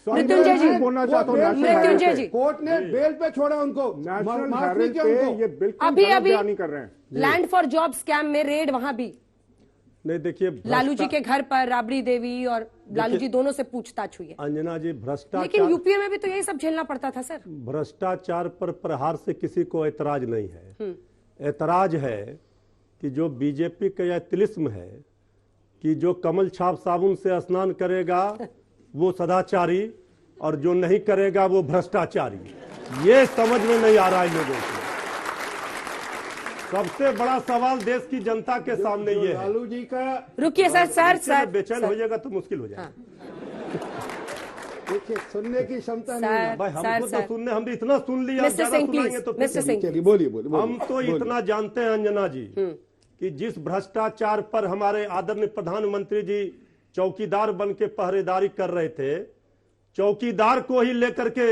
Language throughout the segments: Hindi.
मृत्युंजय जी बोलना चाहता हूँ, मृत्युंजय जी कोर्ट ने बेल पे छोड़ा उनको, नेशनल माफ नहीं हेराल्ड किया पे उनको। ये बिल्कुल अभी गलत अभी बयानी कर रहे हैं। लैंड फॉर जॉब स्कैम में रेड वहां भी नहीं देखिए, लालू जी के घर पर राबड़ी देवी और लालू जी दोनों से पूछताछ हुई है। अंजना जी, लेकिन भ्रष्टाचार, यूपीए में भी तो यही सब झेलना पड़ता था सर। भ्रष्टाचार पर प्रहार से किसी को ऐतराज नहीं है। ऐतराज है कि जो बीजेपी का यह तिलिस्म है कि जो कमल छाप साबुन से स्नान करेगा वो सदाचारी और जो नहीं करेगा वो भ्रष्टाचारी, ये समझ में नहीं आ रहा है लोगों को। सबसे बड़ा सवाल देश की जनता के सामने ये है। लालू जी का रुकिए सर बेचैन हो जाएगा तो मुश्किल हो जाएगा। देखिए, सुनने की क्षमता नहीं है। भाई हमको तो सुनने, हम भी इतना सुन लिया, मिस्टर ज्यादा सिंह सुनाएंगे तो प्लीज, मिस्टर सिंह चलिए बोलिए बोलिए। हम तो इतना जानते हैं अंजना जी कि जिस भ्रष्टाचार पर हमारे आदरणीय प्रधानमंत्री जी चौकीदार बन के पहरेदारी कर रहे थे, चौकीदार को ही लेकर के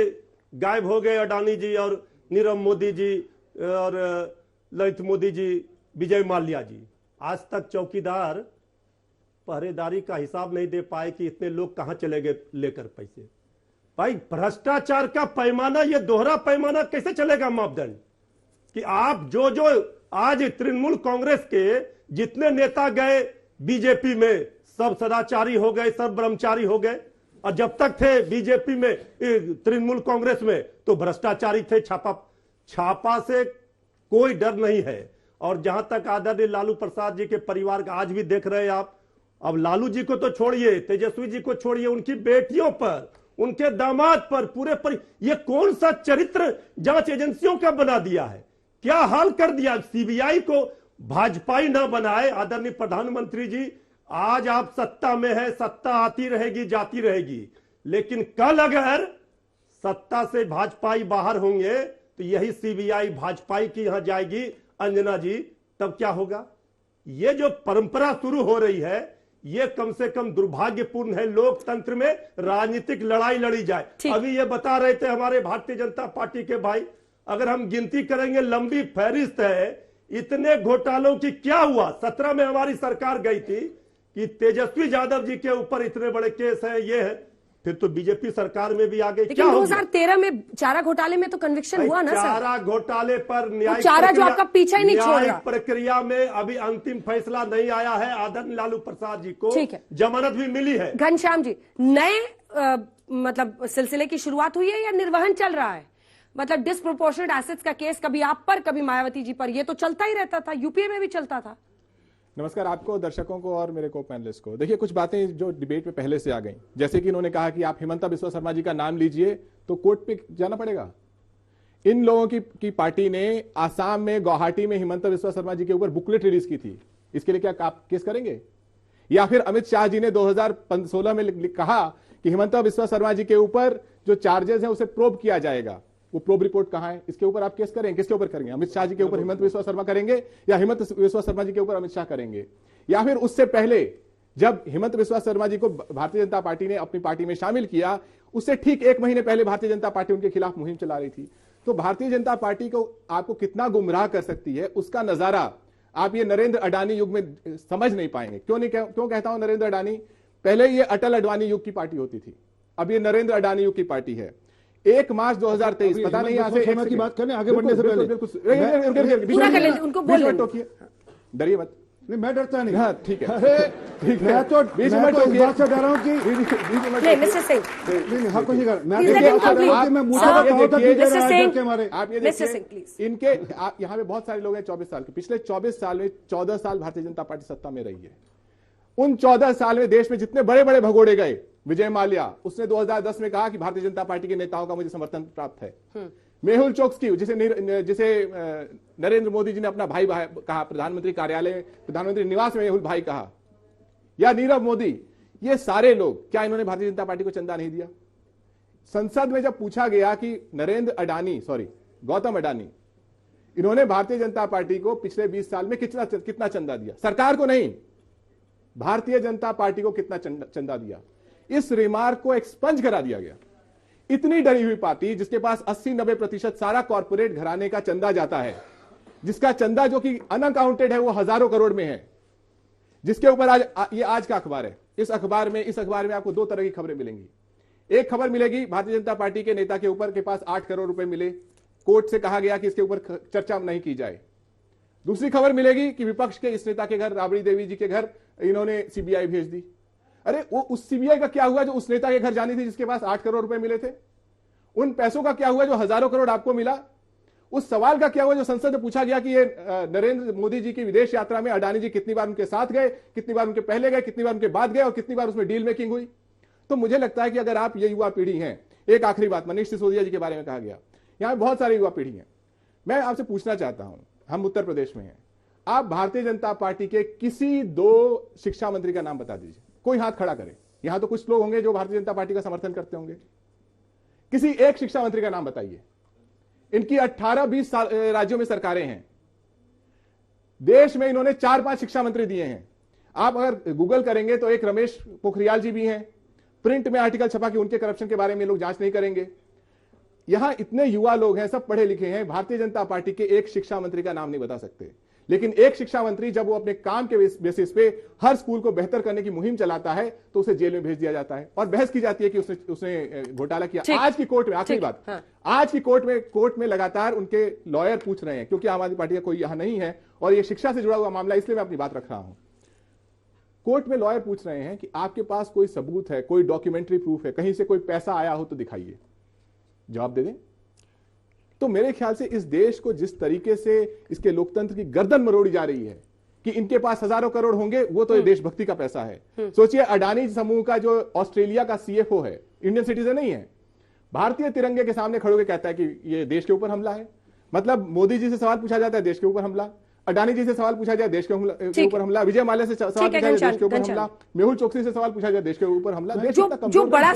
गायब हो गए अडानी जी और नीरव मोदी जी और ललित मोदी जी, विजय माल्या जी। आज तक चौकीदार पहरेदारी का हिसाब नहीं दे पाए कि इतने लोग कहां चले गए लेकर पैसे। भाई भ्रष्टाचार का पैमाना, ये दोहरा पैमाना कैसे चलेगा मापदंड कि आप जो आज तृणमूल कांग्रेस के जितने नेता गए बीजेपी में सब सदाचारी हो गए, सब ब्रह्मचारी हो गए, और जब तक थे बीजेपी में तृणमूल कांग्रेस में तो भ्रष्टाचारी थे। छापा से कोई डर नहीं है। और जहां तक आदरणीय लालू प्रसाद जी के परिवार का, आज भी देख रहे हैं आप, अब लालू जी को तो छोड़िए, तेजस्वी जी को छोड़िए, उनकी बेटियों पर, उनके दामाद पर ये कौन सा चरित्र जांच एजेंसियों का बना दिया है, क्या हाल कर दिया। सीबीआई को भाजपाई ना बनाए आदरणीय प्रधानमंत्री जी। आज आप सत्ता में है, सत्ता आती रहेगी जाती रहेगी, लेकिन कल अगर सत्ता से भाजपाई बाहर होंगे तो यही सीबीआई भाजपाई की यहां जाएगी अंजना जी, तब क्या होगा। ये जो परंपरा शुरू हो रही है ये कम से कम दुर्भाग्यपूर्ण है। लोकतंत्र में राजनीतिक लड़ाई लड़ी जाए। अभी ये बता रहे थे हमारे भारतीय जनता पार्टी के भाई, अगर हम गिनती करेंगे लंबी फहरिस्त है इतने घोटालों की। क्या हुआ 17 में हमारी सरकार गई थी कि तेजस्वी यादव जी के ऊपर इतने बड़े केस है, ये है, फिर तो बीजेपी सरकार में भी आ गई। क्या 2013 में चारा घोटाले में तो कन्विक्शन हुआ ना सर। चारा घोटाले पर न्यायिक चारा जो आपका पीछा ही नहीं छोड़ रहा, प्रक्रिया में अभी अंतिम फैसला नहीं आया है। आदरणीय लालू प्रसाद जी को जमानत भी मिली है। घनश्याम जी, नए मतलब सिलसिले की शुरुआत हुई है या निर्वहन चल रहा है? मतलब डिस्प्रोपोर्शनेट एसेट्स का केस कभी आप पर कभी मायावती जी पर, ये तो चलता ही रहता था, यूपीए में भी चलता था। नमस्कार आपको, दर्शकों को और मेरे को पैनलिस्ट को। देखिए कुछ बातें जो डिबेट में पहले से आ गई, जैसे कि इन्होंने कहा कि आप हिमंता बिस्वा शर्मा जी का नाम लीजिए तो कोर्ट पे जाना पड़ेगा। इन लोगों की पार्टी ने आसाम में गुवाहाटी में हिमंता बिस्वा शर्मा जी के ऊपर बुकलेट रिलीज की थी, इसके लिए क्या आप केस करेंगे? या फिर अमित शाह जी ने 2016 में कहा कि हिमंता बिस्वा शर्मा जी के ऊपर जो चार्जेस हैं उसे प्रोब किया जाएगा, वो प्रोब रिपोर्ट कहां है? इसके ऊपर आप केस करेंगे? किसके ऊपर करेंगे? अमित शाह जी के ऊपर हिमंत बिस्वा शर्मा करेंगे या हिमंत बिस्वा शर्मा जी के ऊपर अमित शाह करेंगे? या फिर उससे पहले जब हिमंत बिस्वा शर्मा जी को भारतीय जनता पार्टी ने अपनी पार्टी में शामिल किया, उससे ठीक 1 महीने पहले भारतीय जनता पार्टी उनके खिलाफ मुहिम चला रही थी। तो भारतीय जनता पार्टी को आपको कितना गुमराह कर सकती है उसका नजारा आप ये नरेंद्र अडानी युग में समझ नहीं पाएंगे। क्यों कहता हूं नरेंद्र अडानी? पहले ये अटल अडवाणी युग की पार्टी होती थी, अब ये नरेंद्र अडानी युग की पार्टी है। 1 मार्च 2023, पता नहीं यहाँ से की बात करें आगे बढ़ने से पहले उनको बोलिए, डरिए मत। नहीं मैं डरता नहीं। हाँ ठीक है, ठीक है। मैं तो इस बात से डरा हूं कि नहीं मिस्टर सिंह, नहीं हाँ कुछ नहीं कर मैं आप ये देखिए इनके यहाँ पे बहुत सारे लोग हैं 24 साल के, पिछले 24 साल में 14 साल भारतीय जनता पार्टी सत्ता में रही है। उन 14 साल में देश में जितने बड़े बड़े भगोड़े गए, विजय माल्या उसने 2010 में कहा कि भारतीय जनता पार्टी के नेताओं का मुझे समर्थन प्राप्त है। मेहुल चोक्सी जिसे नरेंद्र मोदी जी ने अपना भाई कहा, प्रधानमंत्री कार्यालय प्रधानमंत्री निवास में मेहुल भाई कहा, या नीरव मोदी, ये सारे लोग क्या इन्होंने भारतीय जनता पार्टी को चंदा नहीं दिया? संसद में जब पूछा गया कि गौतम अडानी इन्होंने भारतीय जनता पार्टी को पिछले 20 साल में कितना चंदा दिया, सरकार को नहीं भारतीय जनता पार्टी को कितना चंदा दिया, इस रिमार्क को एक्सपंज करा दिया गया। इतनी डरी हुई पार्टी जिसके पास 80-90% सारा कॉर्पोरेट घराने का चंदा जाता है, जिसका चंदा जो कि अनअकाउंटेड है वो हजारों करोड़ में है, जिसके ऊपर आज का अखबार है, इस अखबार में आपको 2 तरह की खबरें मिलेंगी। एक खबर मिलेगी भारतीय जनता पार्टी के नेता के ऊपर के पास 8 करोड़ रुपए मिले, कोर्ट से कहा गया कि इसके ऊपर चर्चा नहीं की जाए। दूसरी खबर मिलेगी कि विपक्ष के इस नेता के घर, राबड़ी देवी जी के घर, इन्होंने सीबीआई भेज दी। अरे वो उस सीबीआई का क्या हुआ जो उस नेता के घर जानी थी जिसके पास 8 करोड़ रुपए मिले थे? उन पैसों का क्या हुआ जो हजारों करोड़ आपको मिला? उस सवाल का क्या हुआ जो संसद में पूछा गया कि ये नरेंद्र मोदी जी की विदेश यात्रा में अडानी जी कितनी बार उनके साथ गए, कितनी बार उनके पहले गए, कितनी बार उनके बाद गए और कितनी बार उसमें डील मेकिंग हुई? तो मुझे लगता है कि अगर आप ये युवा पीढ़ी हैं, एक आखिरी बात, मनीष सिसोदिया जी के बारे में कहा गया, यहां बहुत सारी युवा पीढ़ी है। मैं आपसे पूछना चाहता हूं, हम उत्तर प्रदेश में हैं, आप भारतीय जनता पार्टी के किसी 2 शिक्षा मंत्री का नाम बता दीजिए, कोई हाथ खड़ा करे। यहां तो कुछ लोग होंगे जो भारतीय जनता पार्टी का समर्थन करते होंगे, किसी एक शिक्षा मंत्री का नाम बताइए। इनकी 18-20 राज्यों में सरकारें हैं, देश में इन्होंने 4-5 शिक्षा मंत्री दिए हैं। आप अगर गूगल करेंगे तो एक रमेश पोखरियाल जी भी हैं, प्रिंट में आर्टिकल छपा कि उनके करप्शन के बारे में लोग जांच नहीं करेंगे। यहां इतने युवा लोग हैं, सब पढ़े लिखे हैं, भारतीय जनता पार्टी के एक शिक्षा मंत्री का नाम नहीं बता सकते। लेकिन एक शिक्षा मंत्री जब वो अपने काम के बेसिस पे हर स्कूल को बेहतर करने की मुहिम चलाता है तो उसे जेल में भेज दिया जाता है और बहस की जाती है कि उसने घोटाला किया। आज की कोर्ट में, आखिरी बात, हाँ। आज की कोर्ट में लगातार उनके लॉयर पूछ रहे हैं, क्योंकि आम आदमी पार्टी का कोई यहां नहीं है और ये शिक्षा से जुड़ा हुआ मामला, इसलिए मैं अपनी बात रख रहा हूं। कोर्ट में लॉयर पूछ रहे हैं कि आपके पास कोई सबूत है, कोई डॉक्यूमेंट्री प्रूफ है, कहीं से कोई पैसा आया हो तो दिखाइए, जवाब दे दें। तो मेरे ख्याल से इस देश को जिस तरीके से इसके लोकतंत्र की गर्दन मरोड़ी जा रही है कि इनके पास हजारों करोड़ होंगे, वो तो ये देशभक्ति का पैसा है। सोचिए, अडानी समूह का जो ऑस्ट्रेलिया का सीएफओ है, इंडियन सिटीजन नहीं है, भारतीय तिरंगे के सामने खड़े होकर कहता है कि ये देश के ऊपर हमला है। मतलब मोदी जी से सवाल पूछा जाता है, देश के ऊपर हमला। अडानी जी से सवाल पूछा जाए, देश के ऊपर हमला। विजय माल्या से सवाल पूछा जाए, देश के ऊपर हमला। मेहुल चोकसी से सवाल पूछा जाए, देश के ऊपर हमला। देश जो बड़ा